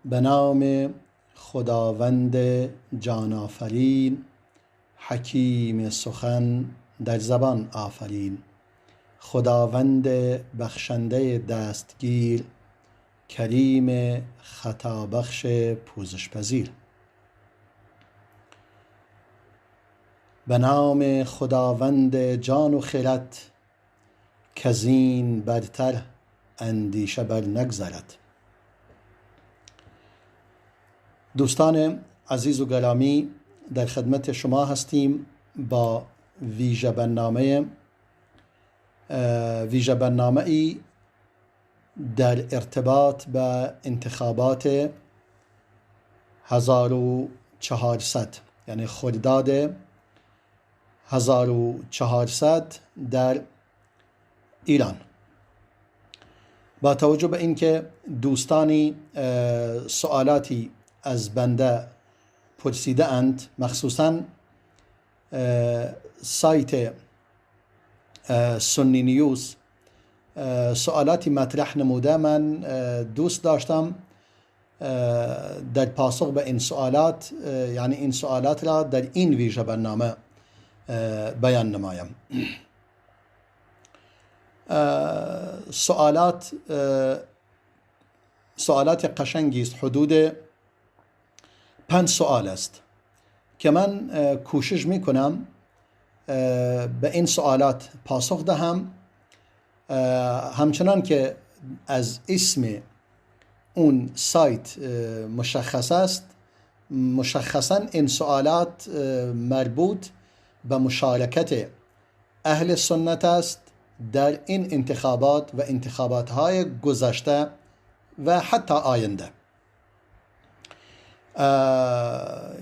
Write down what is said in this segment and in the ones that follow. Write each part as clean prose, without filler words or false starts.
به نام خداوند جان آفرین، حکیم سخن در زبان آفرین. خداوند بخشنده دستگیر، کریم خطا بخش پوزش پذیر. به نام خداوند جان و خرد، کزین برتر اندیشه بر نگذرد. دوستان عزیز و گرامی، در خدمت شما هستیم با ویژه برنامه‌ای در ارتباط به انتخابات 1400، یعنی خرداد 1400 در ایران. با توجه به اینکه دوستانی سوالاتی از بنده پرسیده اند، مخصوصا سایت سنی نیوز سوالاتی مطرح نموده، من دوست داشتم در پاسخ به این سوالات، یعنی این سوالات را در این ویژه برنامه بیان نمایم. سوالات قشنگی است، حدود 5 سوال است که من کوشش میکنم به این سوالات پاسخ دهم. همچنان که از اسم اون سایت مشخص است، مشخصا این سوالات مربوط به مشارکت اهل سنت است در این انتخابات و انتخابات‌های گذشته و حتی آینده،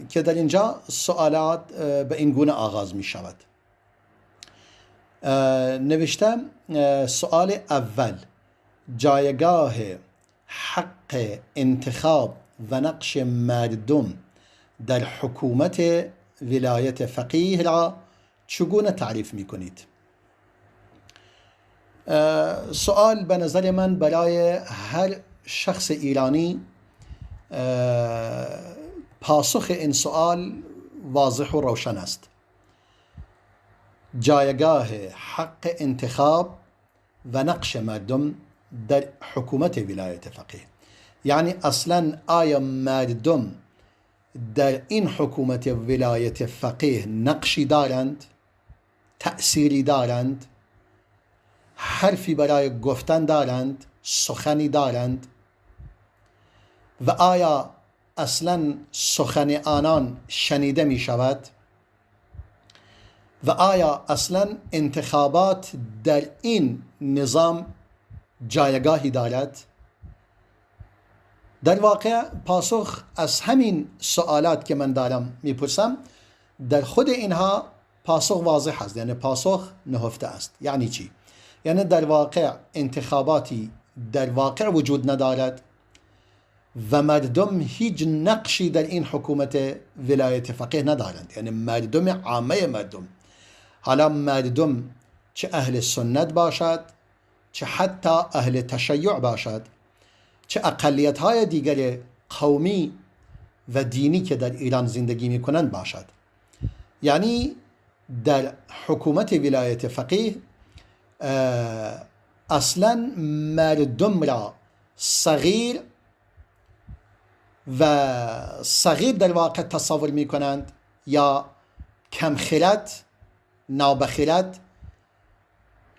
که در اینجا سوالات به این گونه آغاز می شود. نوشتم سوال اول: جایگاه حق انتخاب و نقش مردم در حکومت ولایت فقیه را چگونه تعریف می کنید؟ سوال به نظر من برای هر شخص ایرانی پاسخ این سوال واضح و روشن است. جایگاه حق انتخاب و نقش مردم در حکومت ولایت فقیه، یعنی اصلا آیا مردم در این حکومت ولایت فقیه نقشی دارند، تأثیری دارند، حرفی برای گفتن دارند، سخنی دارند، و آیا اصلا سخن آنان شنیده می شود؟ و آیا اصلا انتخابات در این نظام جایگاهی دارد؟ در واقع پاسخ از همین سوالات که من دارم میپرسم، در خود اینها پاسخ واضح است، یعنی پاسخ نهفته است. یعنی چی؟ یعنی در واقع انتخاباتی در واقع وجود ندارد و مردم هیچ نقشی در این حکومت ولایت فقیه ندارند، یعنی مردم عامه مردم، حالا مردم چه اهل سنت باشد، چه حتی اهل تشیع باشد، چه اقلیت های دیگر قومی و دینی که در ایران زندگی می کنند باشد، یعنی در حکومت ولایت فقیه اصلا مردم را صغیر در واقع تصور می کنند، یا کم خرد، نابخرد،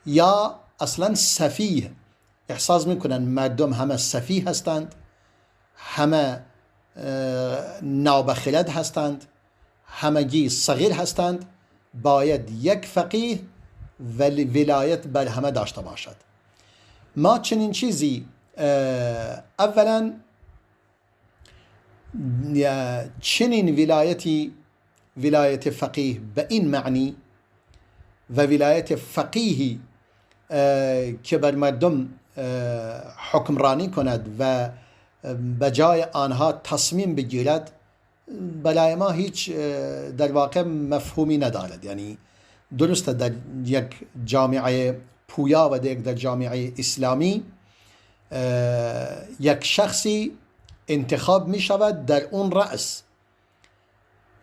یا اصلا سفیه. احساس می کنند مردم همه سفیه هستند، همه نابخرد هستند، همگی صغیر هستند، باید یک فقیه و ولایت بر همه داشته باشد. ما چنین چیزی اولا چنین ولایت فقیه به این معنی و ولایت فقیهی که بر مردم حکمرانی کند و به جای آنها تصمیم بگیرد، برای ما هیچ در واقع مفهومی ندارد. یعنی درسته در یک جامعه پویا و در جامعه اسلامی یک شخصی انتخاب می شود در اون رأس،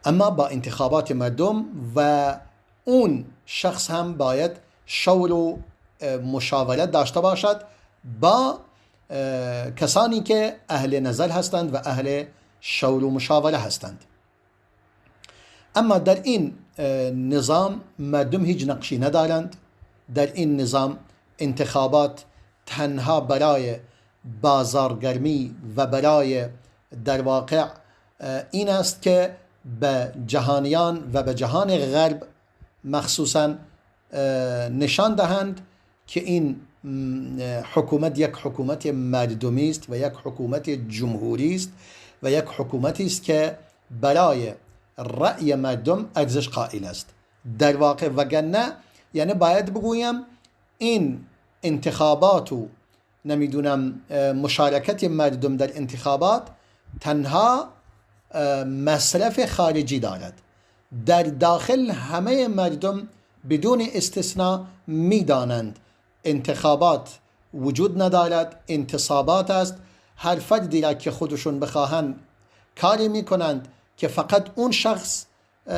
اما با انتخابات مردم، و اون شخص هم باید شور و مشاورت داشته باشد با کسانی که اهل نظر هستند و اهل شور و مشاوره هستند. اما در این نظام مردم هیچ نقشی ندارند. در این نظام انتخابات تنها برای بازارگرمی و برای در واقع این است که به جهانیان و به جهان غرب مخصوصا نشان دهند که این حکومت یک حکومت مردمی است و یک حکومت جمهوری است و یک حکومتی است که برای رأی مردم ارزش قائل است. در واقع وگرنه یعنی باید بگویم این انتخابات و نمیدونم مشارکت مردم در انتخابات تنها مصرف خارجی دارد. در داخل همه مردم بدون استثناء میدانند انتخابات وجود ندارد، انتصابات است. هر فردی را که خودشون بخواهند کاری میکنند که فقط اون شخص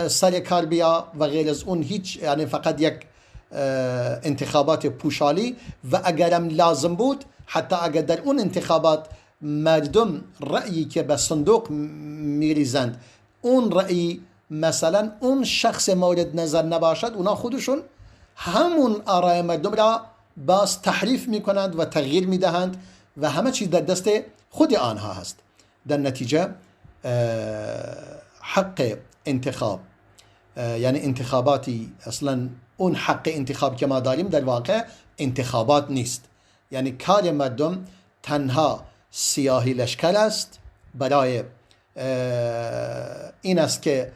سر کار بیا و غیر از اون هیچ، یعنی فقط یک انتخابات پوشالی. و اگرم لازم بود حتی اگر در اون انتخابات مردم رأیی که به صندوق میریزند اون رأی مثلا اون شخص مورد نظر نباشد، اونا خودشون همون آرای مردم را باز تحریف میکنند و تغییر میدهند و همه چیز در دست خود آنها هست. در نتیجه حق انتخاب یعنی انتخاباتی اصلا اون حق انتخاب که ما داریم در واقع انتخابات نیست. یعنی کار مردم تنها سیاهی لشکر است برای این است که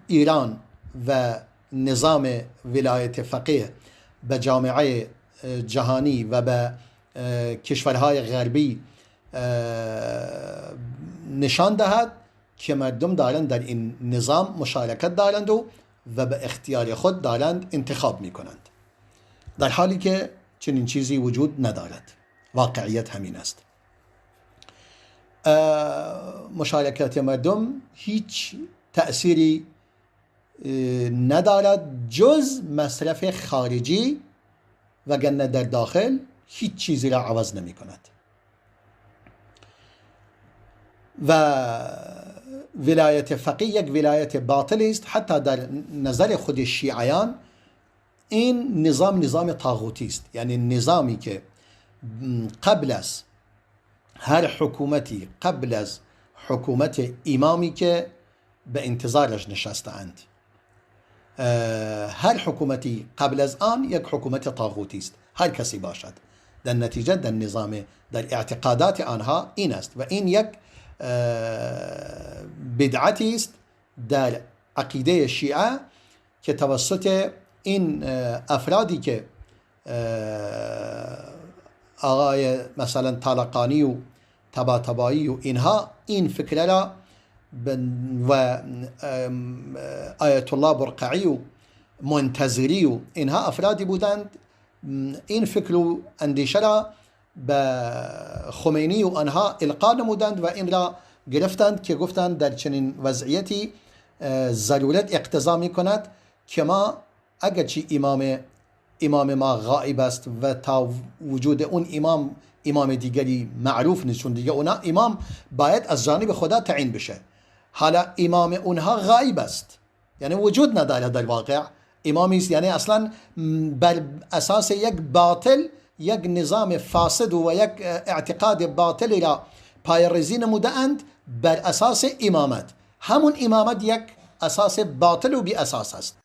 ایران و نظام ولایت فقیه به جامعه جهانی و به کشورهای غربی نشان دهد که مردم دارند در این نظام مشارکت دارند و به اختیار خود دارند انتخاب می کنند، در حالی که چنین چیزی وجود ندارد. واقعیت همین است. مشارکت مردم هیچ تأثیری ندارد جز مصرف خارجی، وگرنه در داخل هیچ چیزی را عوض نمی کند. و ولایت فقیه یک ولایت باطل است. حتی در نظر خود شیعیان این نظام طاغوتی است، یعنی نظامی که قبل از هر حکومتی، قبل از حکومت امامی که به انتظارش نشستند، هر حکومتی قبل از آن یک حکومت طاغوتی است، هر کسی باشد. در نتیجه در نظام، در اعتقادات آنها این است و این یک بدعتی است در عقیده شیعه که توسط این افرادی که آقای مثلا طالقانی و طباطبایی و اینها این فکره را و آیت الله برقعی و منتظری و اینها افرادی بودند این فکر و اندیشه را به خمینی و آنها القا نمودند و این را گرفتند که گفتند در چنین وضعیتی ضرورت اقتضا می کند که ما اگرچه امام ما غائب است و تا وجود اون امام دیگری معروف نیست، چون دیگه اونا امام باید از جانب خدا تعیین بشه، حالا امام اونها غائب است، یعنی وجود نداره در واقع امامی است، یعنی اصلا بر اساس یک باطل، یک نظام فاسد و یک اعتقاد باطلی را پایه‌ریزی نموده اند بر اساس امامت. همون امامت یک اساس باطل و بی اساس است.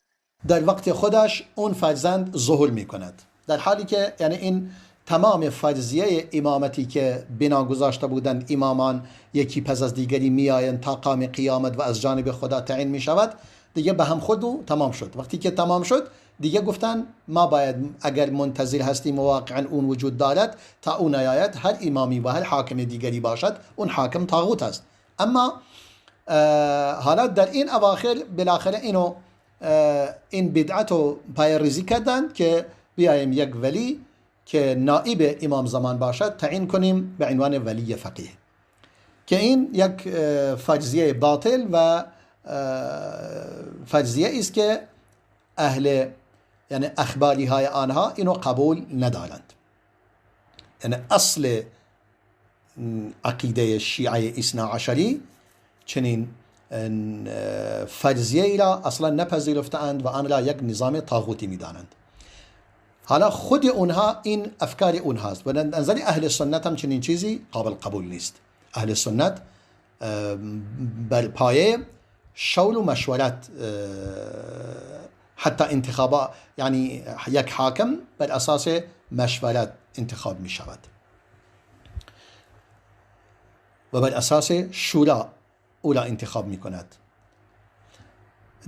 در وقت خودش اون فرزند ظهور می کند، در حالی که یعنی این تمام فرضیه امامتی که بنا گذاشته بودند امامان یکی پس از دیگری می آیند تا قیام قیامت و از جانب خدا تعیین می شود، دیگه به هم خود و تمام شد. وقتی که تمام شد دیگه گفتن ما باید اگر منتظر هستیم و واقعا اون وجود دارد تا اون آید، هر امامی و هر حاکم دیگری باشد اون حاکم طاغوت است. اما حالا در این اواخر بالاخره این بدعت رو پایه‌ریزی کردند که بیایم یک ولی که نائب امام زمان باشد تعیین کنیم به عنوان ولی فقیه. که این یک فرضیه باطل و فرضیه است که اهل یعنی اخباری های آنها اینو قبول ندارند. یعنی اصل عقیده شیعه اثنا عشری چنین فرضیه را اصلا نپذیرفتند و آن را یک نظام طاغوتی میدانند. حالا خود اونها این افکار اونهاست و نظر اهل سنت هم چنین چیزی قابل قبول نیست. اهل سنت بر پایه شول و مشورت حتی انتخابات یعنی یک حاکم بر اساس مشورت انتخاب می شود و بر اساس شورا او را انتخاب می کند.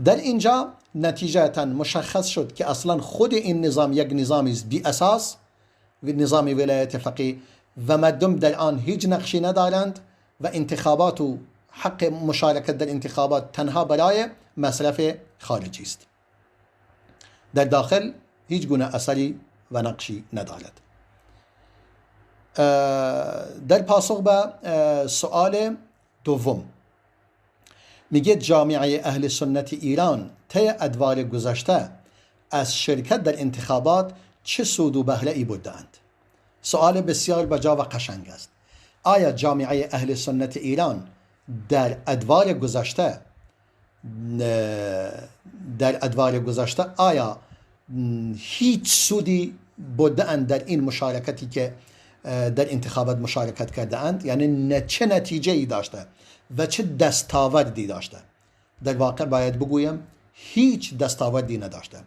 در اینجا نتیجتا مشخص شد که اصلا خود این نظام یک نظامی است بی اساس، نظام ولایت فقیه، و مردم در آن هیچ نقشی ندارند و انتخابات و حق مشارکت در انتخابات تنها برای مصرف خارجی است. در داخل هیچ گونه اثری و نقشی ندارد. در پاسخ به سؤال دوم میگه جامعه اهل سنت ایران طی ادوار گذشته از شرکت در انتخابات چه سود و بهره ای بودند؟ سؤال بسیار بجا و قشنگ است. آیا جامعه اهل سنت ایران در ادوار گذشته آیا هیچ سودی بودند در این مشارکتی که در انتخابات مشارکت کرده اند؟ یعنی چه نتیجه ای داشته و چه دستاوردی داشته؟ در واقع باید بگویم هیچ دستاوردی نداشته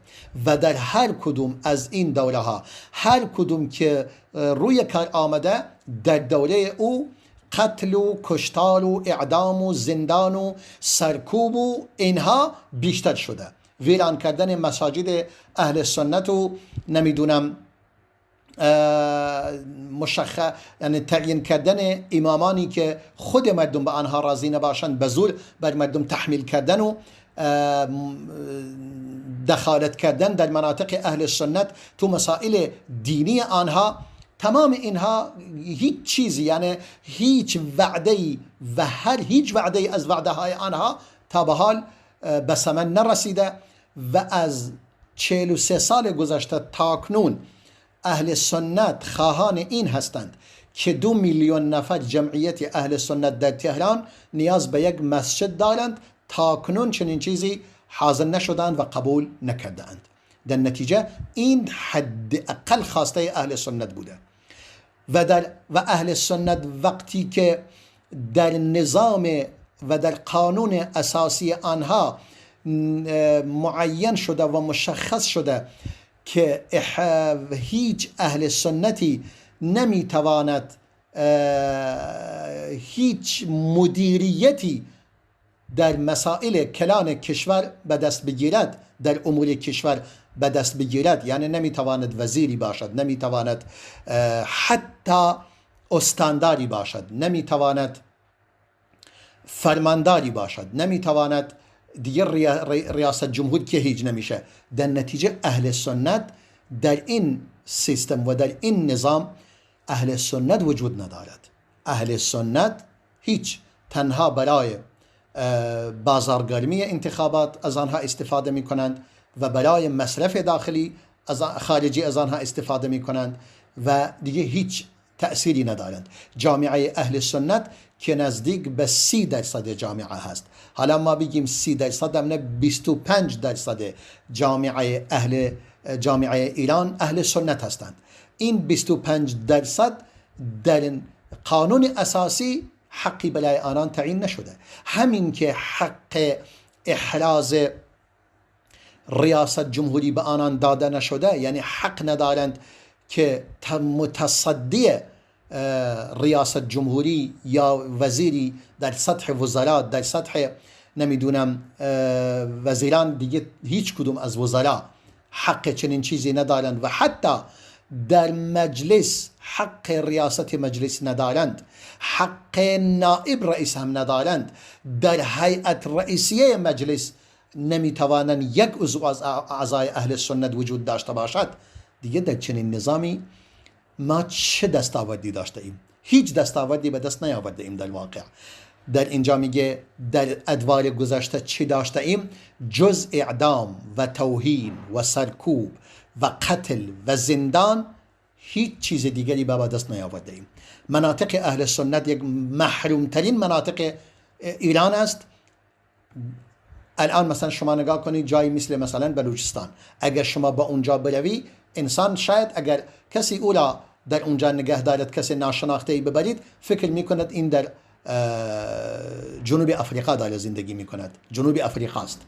و در هر کدوم از این دوره ها هر کدوم که روی کار آمده در دوره او قتل و کشتار و اعدام و زندان و سرکوب و اینها بیشتر شده. ویران کردن مساجد اهل سنت و نمیدونم یعنی تعیین کردن امامانی که خود مردم به آنها راضی نباشند به زور بر مردم تحمیل کردن و دخالت کردن در مناطق اهل سنت تو مسائل دینی آنها، تمام اینها هیچ چیزی یعنی هیچ وعده‌ای و هیچ وعده‌ای از وعده های آنها تا به حال به ثمر نرسیده و از 43 سال گذشته تاکنون اهل سنت خواهان این هستند که 2 میلیون نفر جمعیت اهل سنت در تهران نیاز به یک مسجد دارند. تاکنون چنین چیزی حاضر نشدند و قبول نکردند. در نتیجه این حداقل خواسته اهل سنت بوده و اهل سنت وقتی که در نظام و در قانون اساسی آنها معین شده و مشخص شده که هیچ اهل سنتی نمیتواند هیچ مدیریتی در مسائل کلان کشور به دست بگیرد، در امور کشور به دست بگیرد، یعنی نمیتواند وزیری باشد، نمیتواند حتی استانداری باشد، نمیتواند فرمانداری باشد، نمیتواند دیگر ریاست جمهور که هیچ نمیشه. در نتیجه اهل سنت در این سیستم و در این نظام اهل سنت وجود ندارد. اهل سنت هیچ تنها برای بازارگرمی انتخابات از آنها استفاده می کنند و برای مصرف داخلی خارجی از آنها استفاده می کنند و دیگه هیچ تأثیری ندارند. جامعه اهل سنت که نزدیک به 30% جامعه هست. حالا ما بگیم 30% نه 25% جامعه ایران اهل سنت هستند. این 25% در قانون اساسی حقی برای آنان تعیین نشده. همین که حق احراز ریاست جمهوری به آنان داده نشده، یعنی حق ندارند که متصدی ریاست جمهوری یا وزیری در سطح وزرات، در سطح نمیدونم وزیران دیگه هیچ کدوم از وزرا حق چنین چیزی ندارند و حتی در مجلس حق ریاست مجلس ندارند، حق نائب رئیس هم ندارند. در هیئت رئیسیه مجلس نمیتوانند یک عضو از اعضای اهل سنت وجود داشته باشد. دیگه در چنین نظامی ما چه دستاوردی داشته ایم؟ هیچ دستاوردی به دست نیاورده ایم در واقع. در اینجا میگه در ادوار گذشته چی داشته ایم؟ جز اعدام و توهین و سرکوب و قتل و زندان هیچ چیز دیگری به دست نیاورده ایم. مناطق اهل سنت یک محرومترین مناطق ایران است. الان مثلا شما نگاه کنید جایی مثلا بلوچستان، اگر شما با اونجا بروی، انسان شاید اگر کسی اولا در اونجا نگه دارد، کسی ناشناخته ای ببرید، فکر میکند این در جنوب افریقا داره زندگی میکند. جنوب افریقا است.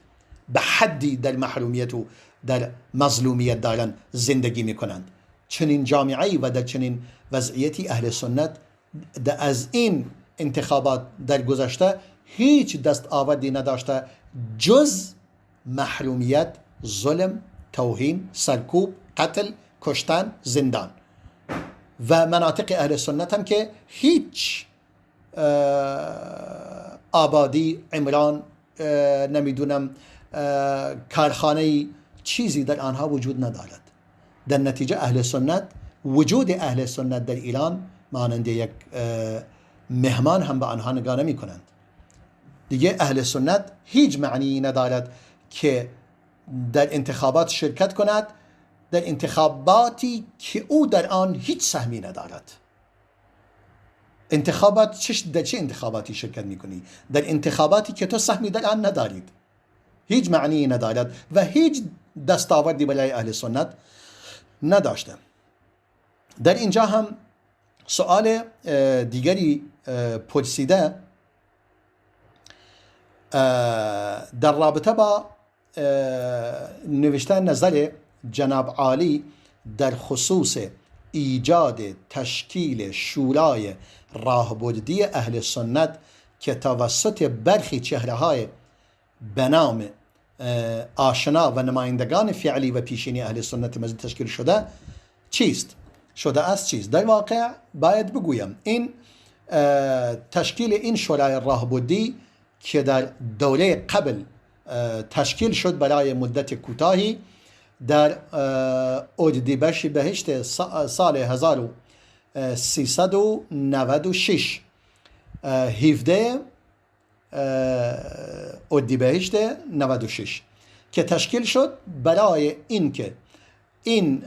به حدی در محرومیت و در مظلومیت دارن زندگی میکنند. چنین جامعه‌ای و در چنین وضعیتی اهل سنت از این انتخابات در گذشته هیچ دستاوردی نداشته جز محرومیت، ظلم، توهین، سرکوب، قتل، کشتن، زندان. و مناطق اهل سنت هم که هیچ آبادی، عمران، نمیدونم کارخانه چیزی در آنها وجود ندارد. در نتیجه اهل سنت، وجود اهل سنت در ایران مانند یک مهمان هم به آنها نگاه نمی کنند. دیگه اهل سنت هیچ معنی ندارد که در انتخابات شرکت کند، در انتخاباتی که او در آن هیچ سهمی ندارد. انتخابات در چه انتخاباتی شرکت میکنی؟ در انتخاباتی که تو سهمی در آن ندارید. هیچ معنی ندارد و هیچ دستاوردی برای اهل سنت نداشته. در اینجا هم سوال دیگری پرسیده در رابطه با نوشتن نظر جناب عالی در خصوص ایجاد تشکیل شورای راهبردی اهل سنت که توسط برخی چهره‌های به نام آشنا و نمایندگان فعلی و پیشینی اهل سنت مزید تشکیل شده چیست؟ در واقع باید بگویم این تشکیل این شورای راهبردی که در دوره قبل تشکیل شد برای مدت کوتاهی در اردیبهشت سال 1396 17 اردیبهشت 96 که تشکیل شد برای اینکه این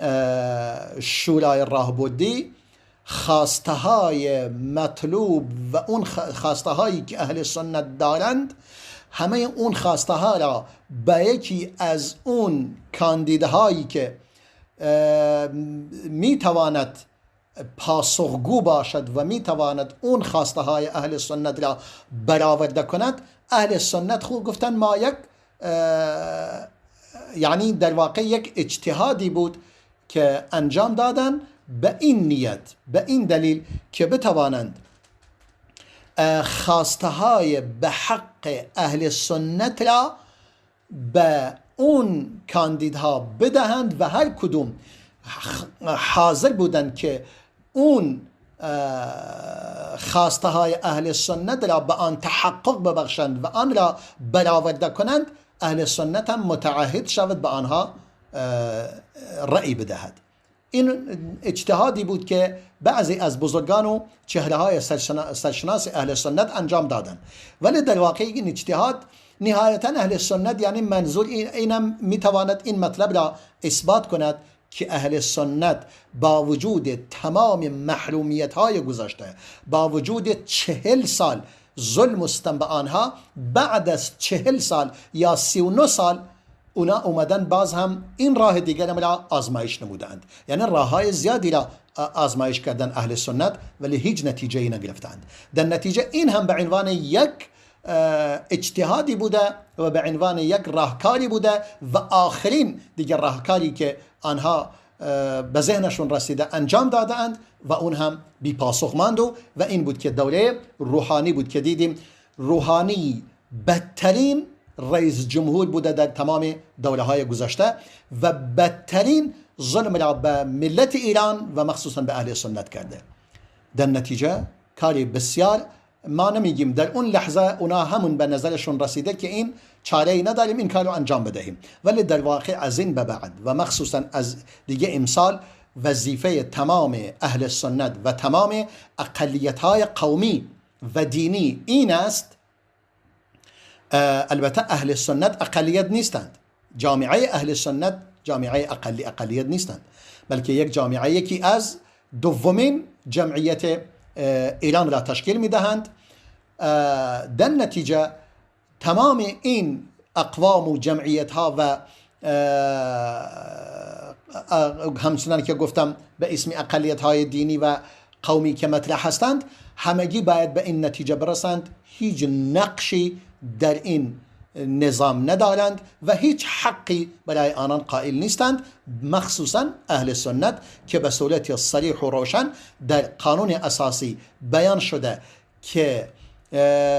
شورای راهبردی خواسته های مطلوب و اون خواسته هایی که اهل سنت دارند، همه اون خواسته ها را به یکی از اون کاندیداهایی که میتواند پاسخگو باشد و میتواند اون خواسته های اهل سنت را برآورده کند، اهل سنت خوب گفتن ما یک یعنی در واقع یک اجتهادی بود که انجام دادن به این نیت، به این دلیل که بتوانند خواسته های به حق اهل سنت را به اون کاندیدها بدهند و هر کدوم حاضر بودند که اون خواسته های اهل سنت را به آن تحقق ببخشند و آن را برآورده کنند، اهل سنت هم متعهد شود به آنها رأی بدهد. این اجتهادی بود که بعضی از بزرگان و چهره های سرشناس اهل سنت انجام دادند، ولی در واقع این اجتهاد نهایتا اهل سنت یعنی منظور اینم میتواند این مطلب را اثبات کند که اهل سنت با وجود تمام محرومیت های گذشته، با وجود 40 سال ظلم و ستم به آنها، بعد از 40 سال یا 39 سال اونا اومدن باز هم این راه دیگر را آزمایش نمودند. یعنی راه های زیادی را آزمایش کردن اهل سنت ولی هیچ نتیجه ای نگرفتند. در نتیجه این هم به عنوان یک اجتهادی بوده و به عنوان یک راهکاری بوده و آخرین دیگر راهکاری که آنها به ذهنشون رسیده انجام دادند و اون هم بی پاسخ ماند و این بود که دوره روحانی بود که دیدیم روحانی بدترین رئیس جمهور بوده در تمام دوره های گذشته و بدترین ظلم را به ملت ایران و مخصوصا به اهل سنت کرده. در نتیجه کاری بسیار، ما نمیگیم در اون لحظه اونا همون به نظرشون رسیده که این چاره ای نداریم این کار رو انجام بدهیم، ولی در واقع از این به بعد و مخصوصا از دیگه امسال وظیفه تمام اهل سنت و تمام اقلیت‌های قومی و دینی این است. البته اهل سنت اقلیت نیستند، جامعه اهل سنت جامعه اقلیت نیستند، بلکه یک جامعه یکی از دومین جمعیت ایران را تشکیل میدهند. در نتیجه تمام این اقوام و جمعیت ها و همچنان که گفتم به اسم اقلیت های دینی و قومی که مطرح هستند، همگی باید به این نتیجه برسند هیچ نقشی در این نظام ندارند و هیچ حقی برای آنان قائل نیستند، مخصوصا اهل سنت که به صورت صریح و روشن در قانون اساسی بیان شده که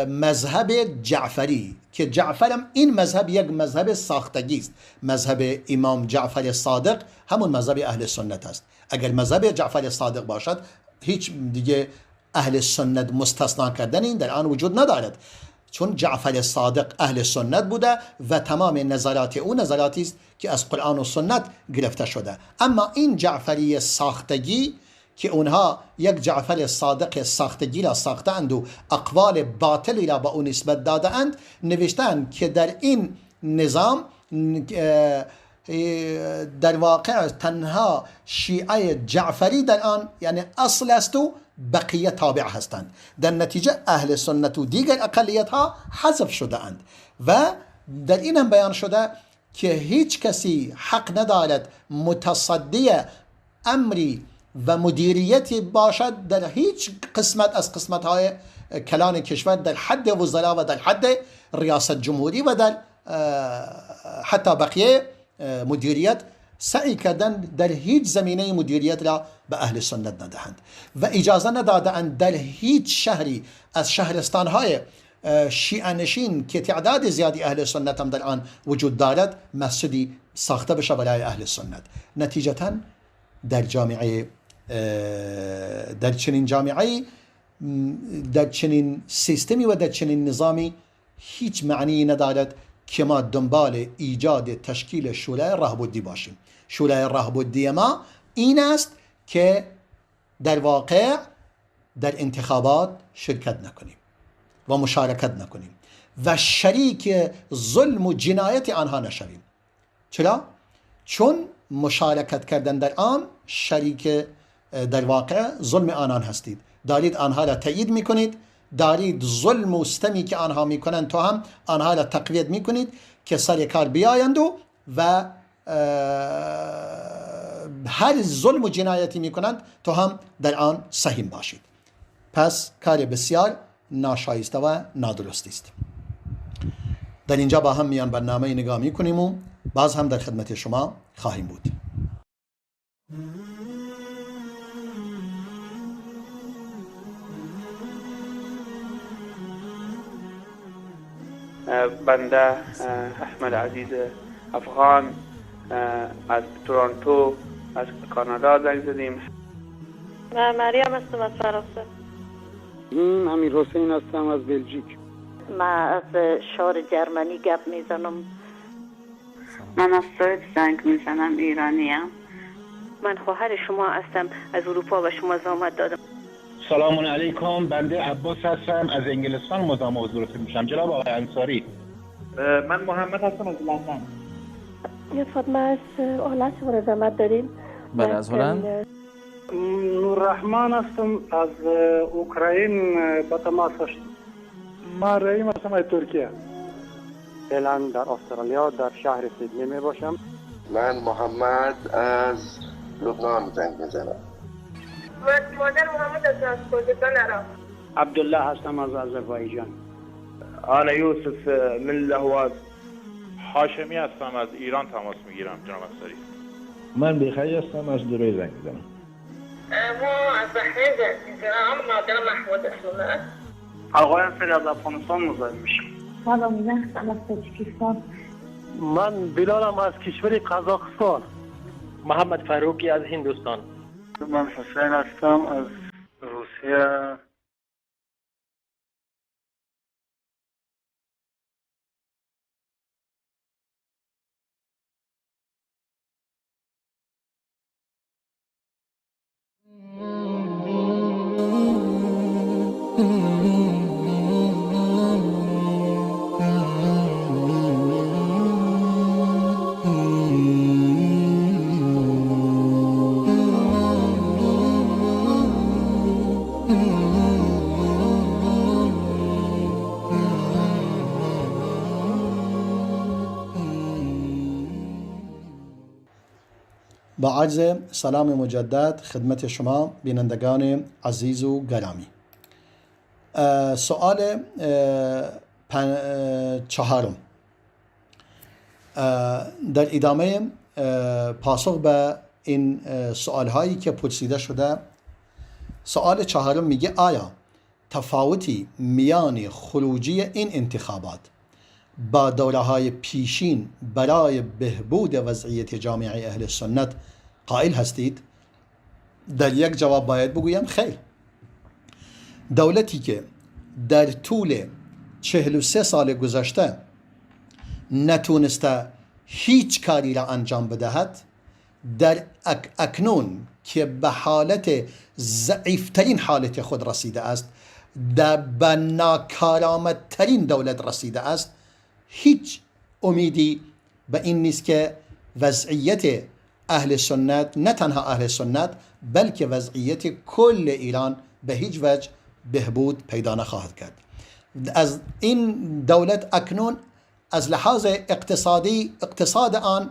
مذهب جعفری، که جعفرم این مذهب یک مذهب ساختگی است، مذهب امام جعفر صادق همون مذهب اهل سنت است. اگر مذهب جعفر صادق باشد هیچ دیگه اهل سنت مستثنا کردن این در آن وجود ندارد، چون جعفر صادق اهل سنت بوده و تمام نظرات او نظراتی است که از قرآن و سنت گرفته شده. اما این جعفری ساختگی که اونها یک جعفر صادق ساختگی را ساختند و اقوال باطلی را به اون نسبت دادند، نوشتند که در این نظام در واقع تنها شیعه جعفری در آن یعنی اصل است و بقیه تابع هستند. در نتیجه اهل سنت و دیگر اقلیت ها حذف شده اند و در این هم بیان شده که هیچ کسی حق ندارد متصدی امری و مدیریتی باشد در هیچ قسمت از قسمت های کلان کشور، در حد وزرا و در حد ریاست جمهوری و در حتی بقیه مدیریت سعی کردن در هیچ زمینه مدیریت را به اهل سنت ندهند و اجازه ندادند در هیچ شهری از شهرستانهای شیعه نشین که تعداد زیادی اهل سنت هم در آن وجود دارد مسجدی ساخته بشه برای اهل سنت. نتیجتا در چنین جامعه، در چنین سیستمی و در چنین نظامی هیچ معنی ندارد که ما دنبال ایجاد تشکیل شورای راهبردی باشیم. شورای راهبردی ما این است که در واقع در انتخابات شرکت نکنیم و مشارکت نکنیم و شریک ظلم و جنایت آنها نشویم. چرا؟ چون مشارکت کردن در آن شریک در واقع ظلم آنان هستید، دارید آنها را تایید میکنید، دارید ظلم و ستمی که آنها میکنند تو هم آنها را تقویت میکنید که سر کار بیایند و هر ظلم و جنایتی میکنند تو هم در آن سهیم باشید. پس کار بسیار ناشایسته و نادرستی است. در اینجا با هم میان برنامه نگاه میکنیم و باز هم در خدمت شما خواهیم بود. بنده احمد عزیز افغان از تورنتو از کانادا زنگ زدیم. من مریم هستم از فرانسه. امیر حسین هستم از بلژیک. من از شهر جرمنی گپ میزنم. من از سوئد زنگ میزنم، ایرانیم. من خواهر شما هستم، از اروپا به شما زحمت دادم. سلام علیکم، بنده عباس هستم از انگلستان مزاحم حضورتون میشم. جناب آقای انصاری. من محمد هستم از لندن. یه فاطمه از هلند شما زحمت داریم. بله از هلند. نوررحمن هستم از اوکراین با تماس هستم. من رحیم هستم از ترکیه. فعلا در استرالیا در شهر سیدنی می باشم. من محمد از لبنان زنگ میزنم. مادر محمد از کردستان عراق. عبدالله هستم از آذربایجان. انا یوسف من لهواز. هاشمی هستم از ایران تماس میگیرم جناب انصاری. من بخیر هستم از دبی زنگ میزنم. ما از بحرین زنگ میزنم. مادرم محمود اسلامه. آقای انصاری از افغانستان مزاحم میشم. من آمیزه هستم از تاجیکستان. من بلالم از کشور قزاقستان. محمد فاروقی از هندوستان. من حسین هستم از روسیه. با عرض سلام مجدد خدمت شما بینندگان عزیز و گرامی. سوال چهارم در ادامه پاسخ به این سوال هایی که پرسیده شده، سوال چهارم میگه آیا تفاوتی میان خروجی این انتخابات با دوره های پیشین برای بهبود وضعیت جامعه اهل سنت قائل هستید؟ در یک جواب باید بگویم خیر. دولتی که در طول 43 سال گذشته نتونسته هیچ کاری را انجام بدهد، در اکنون که به حالت ضعیفترین حالت خود رسیده است، در به ناکارآمدترین دولت رسیده است، هیچ امیدی به این نیست که وضعیت اهل سنت، نه تنها اهل سنت بلکه وضعیت کل ایران به هیچ وجه بهبود پیدا نخواهد کرد. از این دولت اکنون از لحاظ اقتصادی اقتصاد آن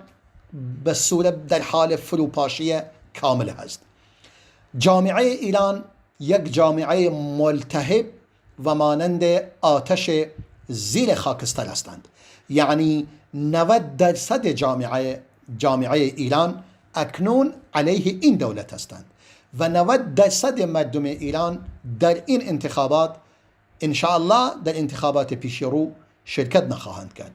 به صورت در حال فروپاشی کامل است. جامعه ایران یک جامعه ملتهب و مانند آتش زیر خاکستر هستند. یعنی 90% جامعه ایران اکنون علیه این دولت هستند و 90% مردم ایران در این انتخابات انشاءالله در انتخابات پیش رو شرکت نخواهند کرد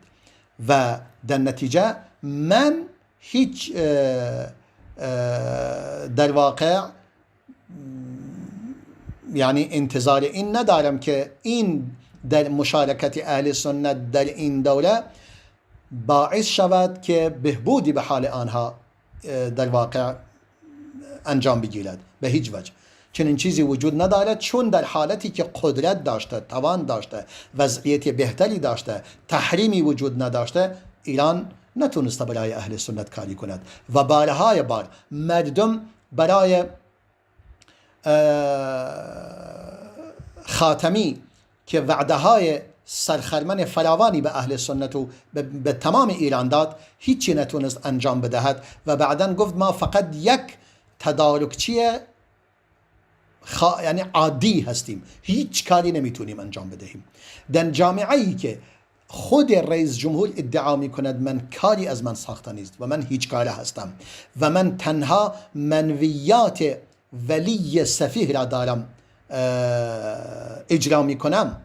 و در نتیجه من هیچ در واقع یعنی انتظار این ندارم که این در مشارکت اهل سنت در این دوره باعث شود که بهبودی به حال آنها در واقع انجام بگیرد. به هیچ وجه چنین چیزی وجود ندارد، چون در حالتی که قدرت داشته، توان داشته، وضعیت بهتری داشته، تحریمی وجود نداشته، ایران نتونسته برای اهل سنت کاری کند و بارهای بار مردم برای خاتمی که وعده های سرخرمن فراوانی به اهل سنت و به تمام ایران داد، هیچی نتونست انجام بدهد و بعداً گفت ما فقط یک تدارکچی یعنی عادی هستیم، هیچ کاری نمیتونیم انجام بدهیم. در جامعه ای که خود رئیس جمهور ادعا می کند من کاری از من ساخته نیست و من هیچ کاره هستم و من تنها منویات ولی سفیه را دارم اجرا می کنم،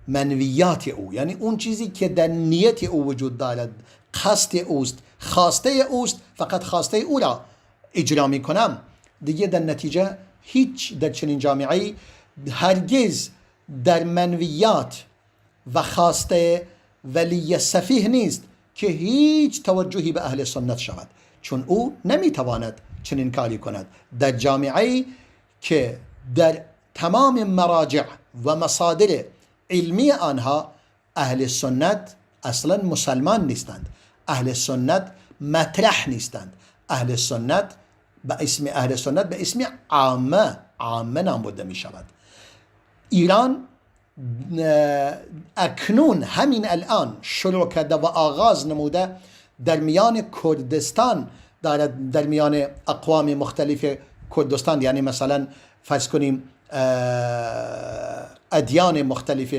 منویات او یعنی اون چیزی که در نیت او وجود دارد، قصد اوست، خواسته اوست، فقط خواسته او را اجرا می کنم، دیگه در نتیجه هیچ در چنین جامعه‌ای هرگز در منویات و خواسته ولی سفیه نیست که هیچ توجهی به اهل سنت شود، چون او نمیتواند چنین کاری کند. در جامعه‌ای که در تمام مراجع و مصادر علمی آنها اهل سنت اصلا مسلمان نیستند، اهل سنت مطرح نیستند، اهل سنت به اسم اهل سنت به اسم عامه نام می شود. ایران اکنون همین الان شروع کرده و آغاز نموده در میان کردستان دارد، در میان اقوام مختلف کردستان، یعنی مثلا فرض کنیم ادیان مختلف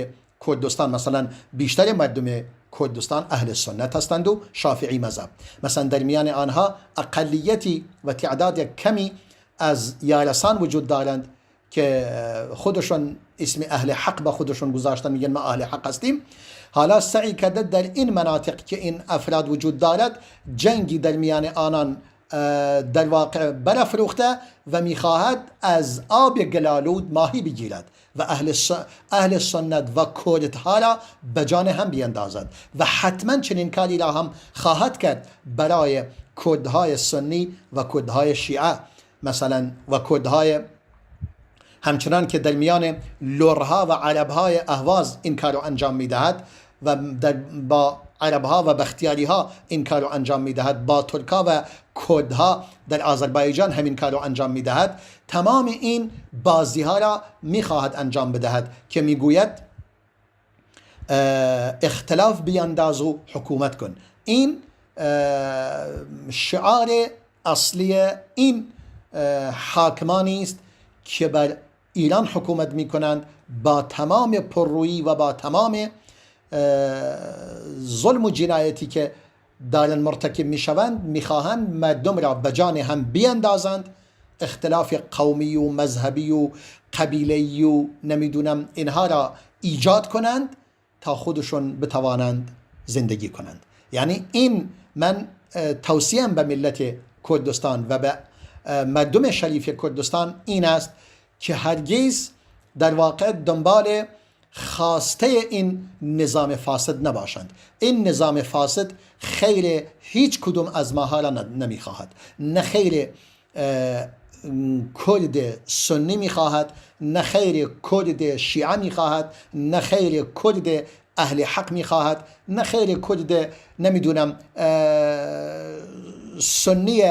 کردستان، مثلا بیشتر مردم کردستان اهل سنت هستند و شافعی مذهب، مثلا در میان آنها اقلیتی و تعداد کمی از یارسان وجود دارند که خودشون اسم اهل حق به خودشون گذاشتن، میگن ما اهل حق هستیم. حالا سعی کرده در این مناطق که این افراد وجود دارد جنگی در میان آنان در واقع برافروخته و میخواهد از آب گلالود ماهی بگیرد و اهل سنت و کردها را به جان هم بیندازد و حتما چنین کاری را هم خواهد کرد برای کردهای سنی و کردهای شیعه. مثلا و کردهای همچنان که در میان لرها و عربهای اهواز این کار رو انجام میدهد و با عربها و بختیاری ها این کار رو انجام میدهد، با ترکا و کردها در آذربایجان همین کار رو انجام میدهد. تمام این بازی ها را میخواهد انجام بدهد که میگوید اختلاف بیانداز و حکومت کن. این شعار اصلی این حاکمانی است که بر ایران حکومت میکنند، با تمام پررویی و با تمام ظلم و جنایتی که دارن مرتکب میشوند، میخواهند مردم را به جان هم بیاندازند، اختلاف قومی و مذهبی و قبیله‌ای و نمیدونم اینها را ایجاد کنند تا خودشون بتوانند زندگی کنند. یعنی این من توصیم به ملت کردستان و به مردم شریف کردستان این است که هرگز در واقع دنبال خواسته این نظام فاسد نباشند. این نظام فاسد خیر هیچ کدوم از ماها را نمیخواهد. نه خیر کرد سنی میخواهد، نه خیر کرد شیعه میخواهد، نه خیر کرد اهل حق میخواهد، نه خیر کرد نمیدونم سنی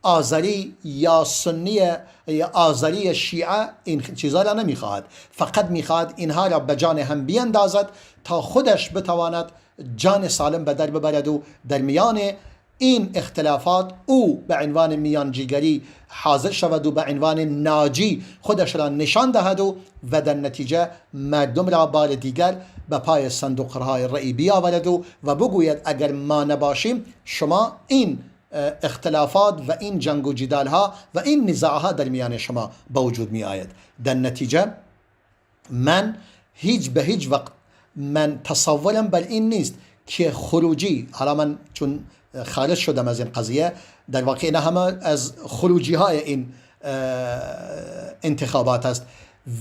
آذری یا سنی یا آذری شیعه این چیزا را نمیخواهد. فقط میخواهد اینها را به جان هم بیندازد تا خودش بتواند جان سالم به در ببرد و در میان این اختلافات او به عنوان میانجیگری حاضر شود و به عنوان ناجی خودش را نشان دهد و در نتیجه مردم را بار دیگر به پای صندوقهای رأی بیاورد و بگوید اگر ما نباشیم شما این اختلافات و این جنگ و جدال ها و این نزاع ها در میان شما با وجود می آید. در نتیجه من به هیچ وقت من تصورم بر این نیست که خروجی، حالا من چون خارج شدم از این قضیه، در واقع نه همه از خروجی های این انتخابات است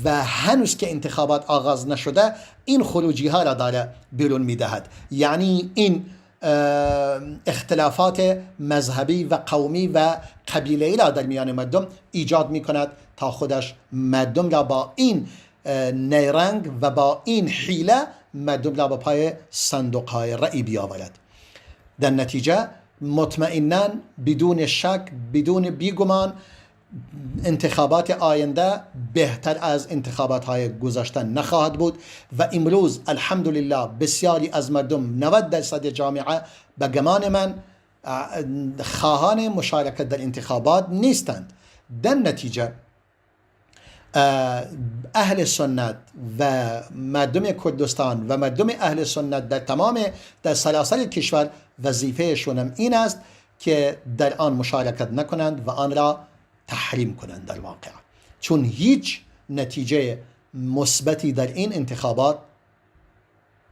و هنوز که انتخابات آغاز نشده این خروجی ها را داره بیرون می دهد. یعنی این اختلافات مذهبی و قومی و قبیله‌ای را در میان مردم ایجاد می کند تا خودش مردم را با این نیرنگ و با این حیله مردم را به پای صندوقهای رأی بیاورد. در نتیجه مطمئناً بدون شک بدون بیگمان انتخابات آینده بهتر از انتخابات های گذشته نخواهد بود و امروز الحمدلله بسیاری از مردم 90% جامعه به گمان من خواهان مشارکت در انتخابات نیستند. در نتیجه اهل سنت و مردم کردستان و مردم اهل سنت در سراسر کشور وظیفه شونم این است که در آن مشارکت نکنند و آن را تحریم کنند در واقع، چون هیچ نتیجه مثبتی در این انتخابات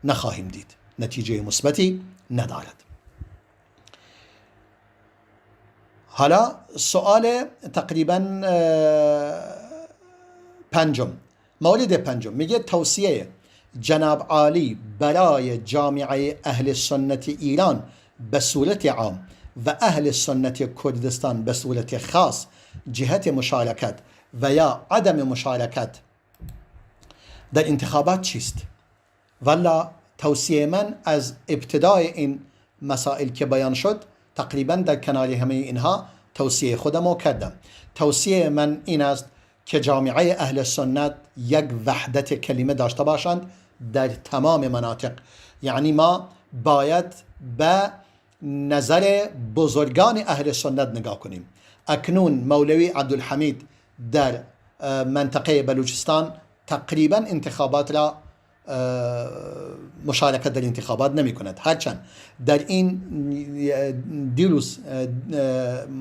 نخواهیم دید، نتیجه مثبتی ندارد. حالا سوال تقریبا مورد پنجم میگه توصیه جناب عالی برای جامعه اهل سنت ایران به صورت عام و اهل سنت کردستان به صورت خاص جهت مشارکت و یا عدم مشارکت در انتخابات چیست؟ والا توصیه من از ابتدای این مسائل که بیان شد تقریبا در کنار همه اینها توصیه خودمو کردم. توصیه من این است که جامعه اهل سنت یک وحدت کلمه داشته باشند در تمام مناطق. یعنی ما باید به نظر بزرگان اهل سنت نگاه کنیم. اکنون مولوی عبدالحمید در منطقه بلوچستان تقریبا انتخابات را مشارکت در انتخابات نمی کند، هرچند در این دیروز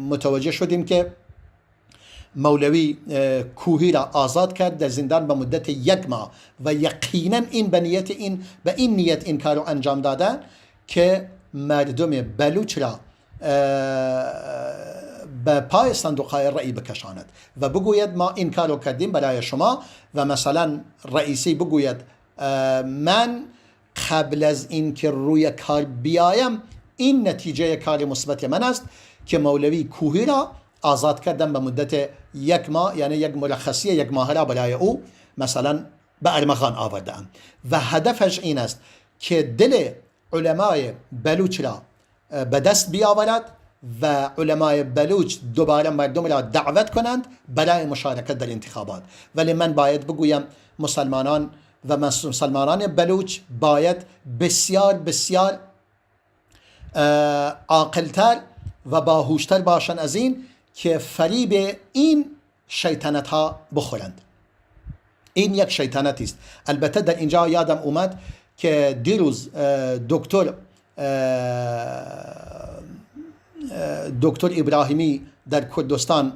متوجه شدیم که مولوی کوهی را آزاد کرد در زندان به مدت 1 ماه و یقینا این به این نیت این کار رو انجام دادن که مردم بلوچ را به پای صندوقهای رأی بکشاند و بگوید ما این کار رو کردیم برای شما و مثلا رئیسی بگوید من قبل از این که روی کار بیایم این نتیجه کار مثبت من است که مولوی کوهی را آزاد کردن به مدت 1 ماه، یعنی یک مرخصی 1 ماهه را برای او مثلا به ارمغان آورده‌ام و هدفش این است که دل علمای بلوچ را به دست بیاورد و علمای بلوچ دوباره مردم را دعوت کنند برای مشارکت در انتخابات. ولی من باید بگویم مسلمانان و مسلمانان بلوچ باید بسیار بسیار عاقلتر و باهوشتر باشند از این که فریب این شیطنت ها بخورند. این یک شیطنتی است. البته در اینجا یادم اومد که دیروز دکتر ابراهیمی در کردستان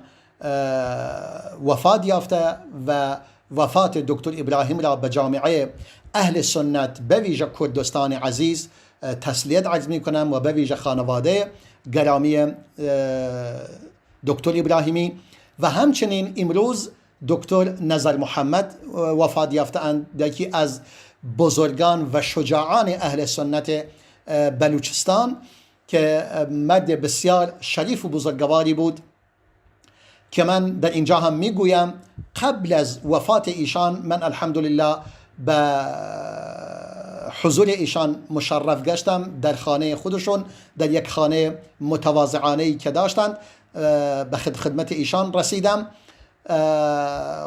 وفات یافته و وفات دکتر ابراهیم را به جامعه اهل سنت به ویژه کردستان عزیز تسلیت عرض می کنم و به ویژه خانواده گرامی دکتر ابراهیمی و همچنین امروز دکتر نظر محمد وفات یافته‌اند، یکی از بزرگان و شجاعان اهل سنت بلوچستان که مرد بسیار شریف و بزرگواری بود که من در اینجا هم میگویم قبل از وفات ایشان من الحمدلله به حضور ایشان مشرف گشتم در خانه خودشون، در یک خانه متواضعانه‌ای که داشتند به خدمت ایشان رسیدم.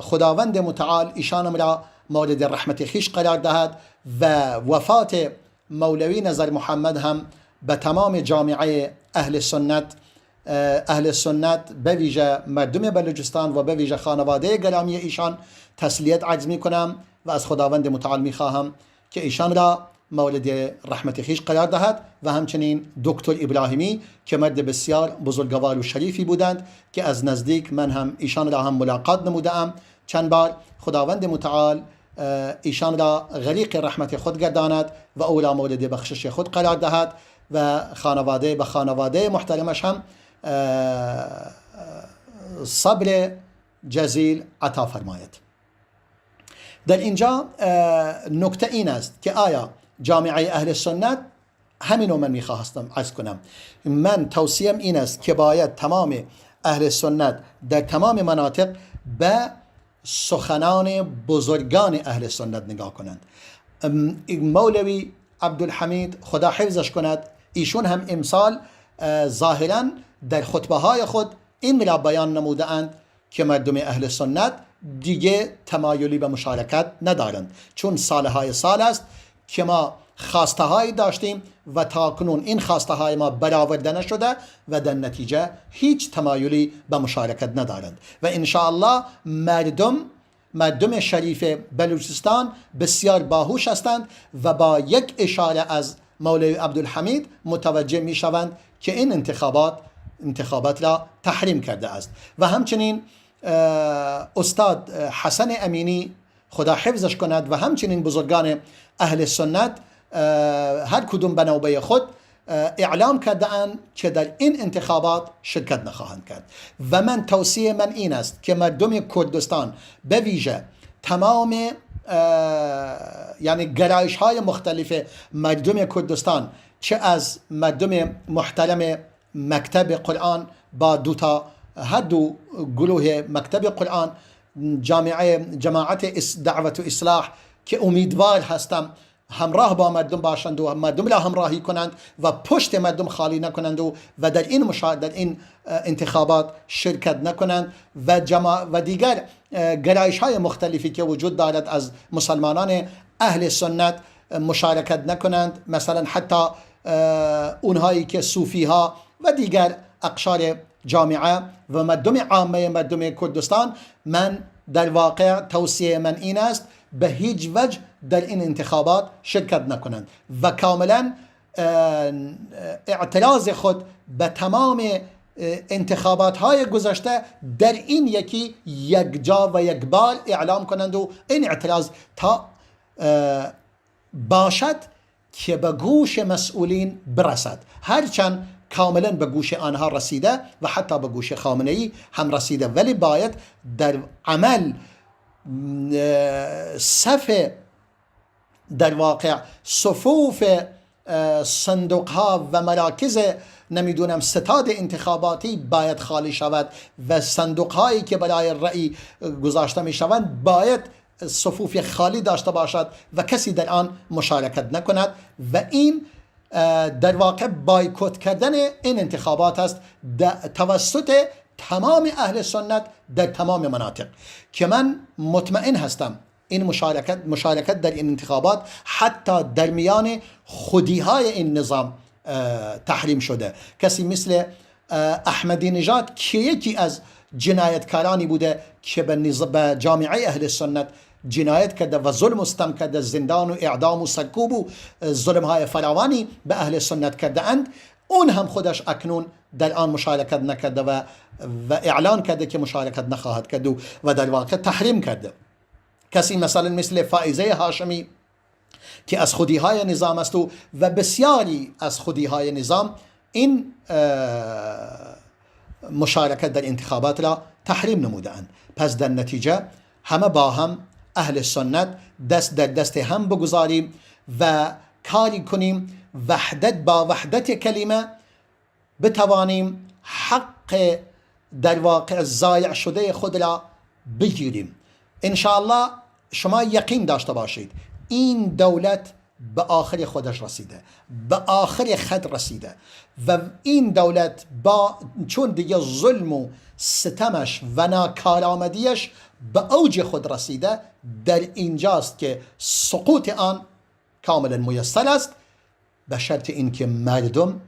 خداوند متعال ایشانم را مورد رحمت خویش قرار دهد و وفات مولوی نظر محمد هم به تمام جامعه اهل سنت به ویژه مردم بلوچستان و به ویژه خانواده گرامی ایشان تسلیت عرض می کنم و از خداوند متعال می خواهم که ایشان را مورد رحمت خویش قرار دهد و همچنین دکتر ابراهیمی که مرد بسیار بزرگوار و شریفی بودند که از نزدیک من هم ایشان را هم ملاقات نمودم چند بار. خداوند متعال ایشان را غریق رحمت خود گرداند و او را مورد بخشش خود قرار دهد و خانواده محترمش هم صبر جزیل عطا فرماید. در اینجا نکته این است که آیا جامعه اهل سنت، همینو من میخواستم عرض کنم، من توصیم این است که باید تمام اهل سنت در تمام مناطق به سخنان بزرگان اهل سنت نگاه کنند. مولوی عبدالحمید خدا حفظش کند، ایشون هم امسال ظاهرا در خطبه های خود این را بیان نموده اند که مردم اهل سنت دیگه تمایلی به مشارکت ندارند، چون سالهای سال است که ما خواسته هایی داشتیم و تا کنون این خواسته های ما برآورده نشده و در نتیجه هیچ تمایلی به مشارکت ندارند و انشاءالله مردم شریف بلوچستان بسیار باهوش هستند و با یک اشاره از مولوی عبدالحمید متوجه می شوند که این انتخابات را تحریم کرده است. و همچنین استاد حسن امینی خدا حفظش کند و همچنین بزرگان اهل سنت هر کدوم به نوبه خود اعلام کرده اند که در این انتخابات شرکت نخواهند کرد و من توصیه من این است که مردم کردستان به ویژه تمام یعنی گرایش های مختلف مردم کردستان، چه از مردم محترم مکتب قرآن با هر دو گروه مکتب قرآن، جماعت دعوت و اصلاح که امیدوار هستم همراه با مردم باشند و مردم را همراهی کنند و پشت مردم خالی نکنند و در این انتخابات شرکت نکنند و دیگر گرایش های مختلفی که وجود دارد از مسلمانان اهل سنت مشارکت نکنند، مثلا حتی اونهایی که صوفی ها و دیگر اقشار جامعه و مردم کردستان. من در واقع توصیه من این است به هیچ وجه در این انتخابات شرکت نکنند و کاملا اعتراض خود به تمام انتخابات های گذشته در این یک جا و یک بار اعلام کنند و این اعتراض تا باشد که به گوش مسئولین برسد، هرچند کاملا به گوش آنها رسیده و حتی به گوش خامنه‌ای هم رسیده، ولی باید در عمل در واقع صفوف صندوق ها و مراکز نمیدونم ستاد انتخاباتی باید خالی شود و صندوق هایی که برای رأی گذاشته می شوند باید صفوف خالی داشته باشد و کسی در آن مشارکت نکند و این در واقع بایکوت کردن این انتخابات است توسط تمام اهل سنت در تمام مناطق که من مطمئن هستم این مشارکت در این انتخابات حتی در میان خودی های این نظام تحریم شده. کسی مثل احمدی نژاد که یکی از جنایتکارانی بوده که به جامعه اهل سنت جنایت کرده و ظلم و ستم کرده، زندان و اعدام و سرکوب و ظلم های فراوانی به اهل سنت کرده اند، اون هم خودش اکنون در آن مشارکت نکرده و اعلان کرده که مشارکت نخواهد کرد و در واقع تحریم کرده. کسی مثلا مثل فائزه هاشمی که از خودی های نظام است و بسیاری از خودی های نظام این مشارکت در انتخابات را تحریم نمودند. پس در نتیجه همه با هم اهل سنت دست در دست هم بگذاریم و کاری کنیم وحدت با وحدت کلمه بتوانیم حق در واقع ضایع شده خود را بگیریم. انشاءالله شما یقین داشته باشید این دولت به آخر خودش رسیده، به آخر خط رسیده و این دولت با چون دیگه ظلم و ستمش و ناکارآمدیش به اوج خود رسیده، در اینجاست که سقوط آن کاملا میسر است به شرط اینکه مردم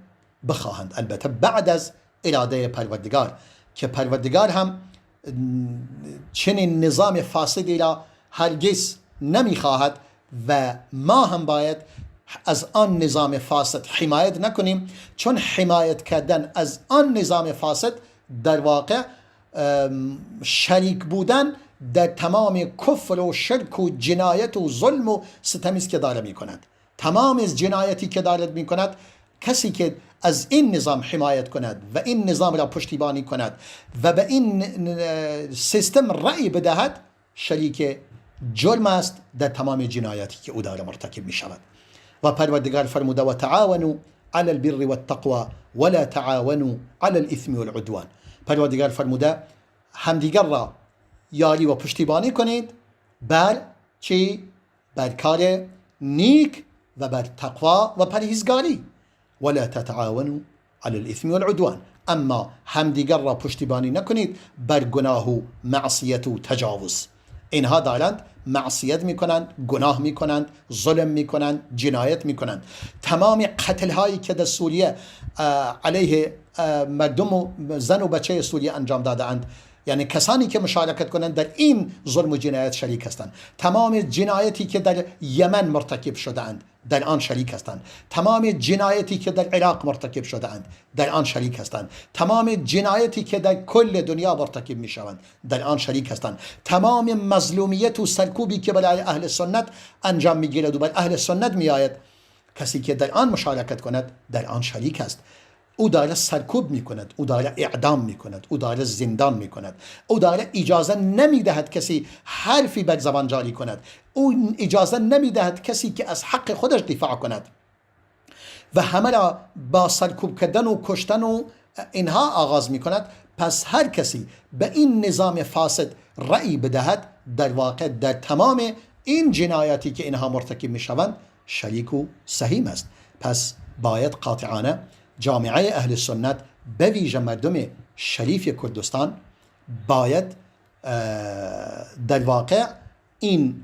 بخواهند، البته بعد از اراده پروردگار که پروردگار هم چنین نظام فاسدی را هرگز نمیخواهد و ما هم باید از آن نظام فاسد حمایت نکنیم، چون حمایت کردن از آن نظام فاسد در واقع شریک بودن در تمام کفر و شرک و جنایت و ظلم و ستمی است که داره می کند. تمام از جنایتی که دارد می کند کسی که از این نظام حمایت کند و این نظام را پشتیبانی کند و به این سیستم رأی بدهد شریک جرم است در تمام جنایاتی که او داره مرتکب می شود. و پروردگار فرموده و تعاونوا علی البر والتقوى ولا تعاونوا علی الاثم والعدوان. پروردگار فرموده همدیگر را یاری و پشتیبانی کنید بر چی؟ بر کار نیک و بر تقوا و پرهیزگاری. ولا تتعاونوا علی الاثم والعدوان، اما همدیگر را پشتیبانی نکنید بر گناه و معصیت و تجاوز. اینها دارند معصیت میکنند، گناه میکنند، ظلم میکنند، جنایت میکنند. تمام قتل هایی که در سوریه علیه مردم و زن و بچه سوریه انجام داده اند، یعنی کسانی که مشارکت کنند در این ظلم و جنایت شریک هستند. تمام جنایتی که در یمن مرتکب شده اند در آن شریک هستند. تمام جنایتی که در عراق مرتکب شده اند در آن شریک هستند. تمام جنایتی که در کل دنیا مرتکب می شوند در آن شریک هستند. تمام مظلومیت و سرکوبی که برای اهل سنت انجام می گیرد و بر اهل سنت می آید، کسی که در آن مشارکت کند در آن شریک است. او داره سرکوب می کند، او داره اعدام می کند، او داره زندان می کند، او داره اجازه نمی دهد کسی حرفی بر زبان جاری کند، او اجازه نمی دهد کسی که از حق خودش دفاع کند و همه را با سرکوب کردن و کشتن و اینها آغاز می کند. پس هر کسی به این نظام فاسد رأی بدهد در واقع در تمام این جنایاتی که اینها مرتکب می شوند شریک و سهیم است. پس باید قاطعانه جامعه اهل سنت به ویژه مردم شریف کردستان باید در واقع این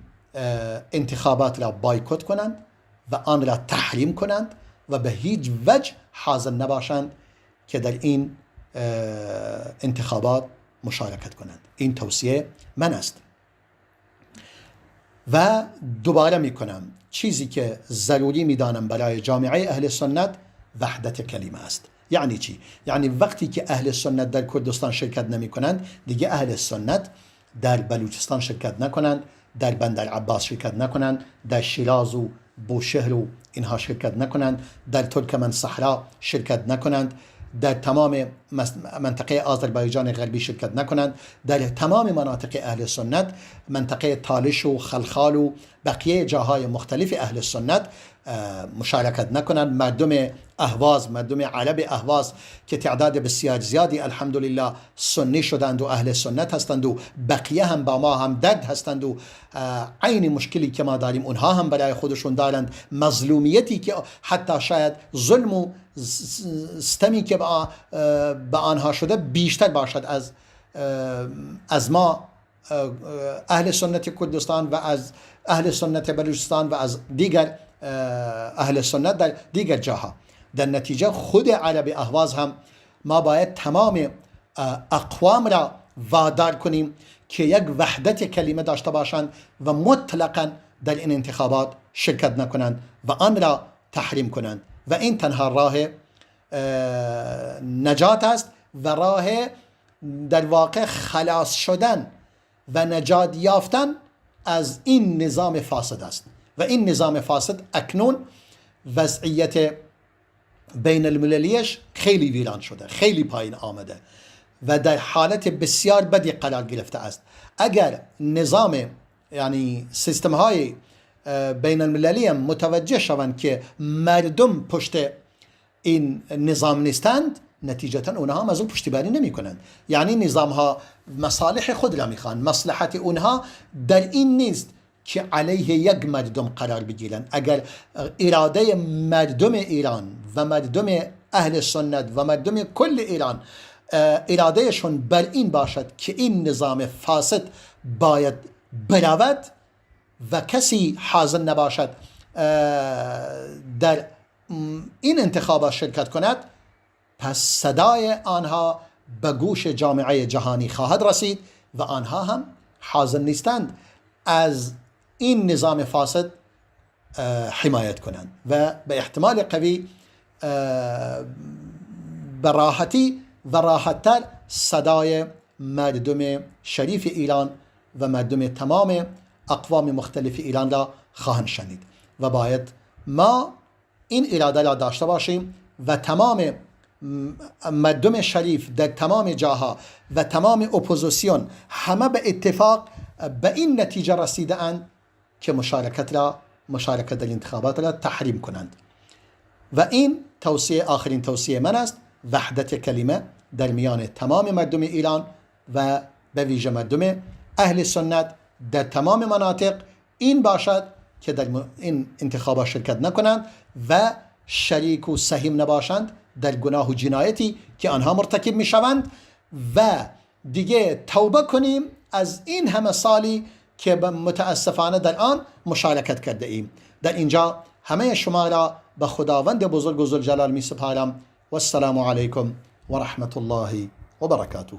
انتخابات را بایکوت کنند و آن را تحریم کنند و به هیچ وجه حاضر نباشند که در این انتخابات مشارکت کنند. این توصیه من است. و دوباره می کنم چیزی که ضروری می دانم برای جامعه اهل سنت وحدت کلمه است. یعنی چی؟ یعنی وقتی که اهل سنت در کردستان شرکت نمی کنند، دیگه اهل سنت در بلوچستان شرکت نکنند، در بندر عباس شرکت نکنند، در شیراز و بوشهر و اینها شرکت نکنند، در ترکمن صحرا شرکت نکنند، در تمام منطقه آذربایجان غربی شرکت نکنند، در تمام مناطق اهل سنت، منطقه تالش و خلخال و بقیه جاهای مختلف اهل سنت مشارکت نکنند. مردم اهواز، مردم عرب اهواز که تعداد بسیار زیادی الحمدلله سنی شدند و اهل سنت هستند و بقیه هم با ما هم درد هستند و عین مشکلی که ما داریم اونها هم برای خودشون دارند. مظلومیتی که حتی شاید ظلم و ستمی که به آنها شده بیشتر باشد از ما اهل سنت کردستان و از اهل سنت بلوچستان و از دیگر اهل سنت در دیگر جاها. در نتیجه خود عرب اهواز هم ما باید تمام اقوام را وادار کنیم که یک وحدت کلمه داشته باشند و مطلقاً در این انتخابات شرکت نکنند و آن را تحریم کنند و این تنها راه نجات است و راه در واقع خلاص شدن و نجات یافتن از این نظام فاسد است. و این نظام فاسد اکنون وضعیت بین المللیش خیلی ویران شده، خیلی پایین آمده و در حالت بسیار بدی قرار گرفته است. اگر نظام یعنی سیستم های بین المللی متوجه شوند که مردم پشت این نظام نیستند، نتیجتا اونها هم از اون پشتیبانی نمی کنند. یعنی نظام ها مصالح خود را میخوان، مصلحت اونها در این نیست که علیه یک مردم قرار بگیرند. اگر اراده مردم ایران و مردم اهل سنت و مردم کل ایران ارادهشون بر این باشد که این نظام فاسد باید برود و کسی حاضر نباشد در این انتخابات شرکت کند، پس صدای آنها به گوش جامعه جهانی خواهد رسید و آنها هم حاضر نیستند از این نظام فاسد حمایت کنند و به احتمال قوی به راحتی و راحتتر صدای مردم شریف ایران و مردم تمام اقوام مختلف ایران را خواهند شنید و باید ما این اراده را داشته باشیم و تمام مردم شریف در تمام جاها و تمام اپوزیسیون همه به اتفاق به این نتیجه رسیده اند که مشارکت در انتخابات را تحریم کنند و این آخرین توصیه من است، وحدت کلمه در میان تمام مردم ایران و به ویژه مردم اهل سنت در تمام مناطق این باشد که در این انتخابات شرکت نکنند و شریک و سهیم نباشند در گناه و جنایتی که آنها مرتکب می شوند و دیگه توبه کنیم از این همه سالی که متاسفانه در آن مشارکت کرده ایم. در اینجا همه شما را به خداوند بزرگ و ذوالجلال می سپارم و السلام علیکم و رحمت الله و برکاته.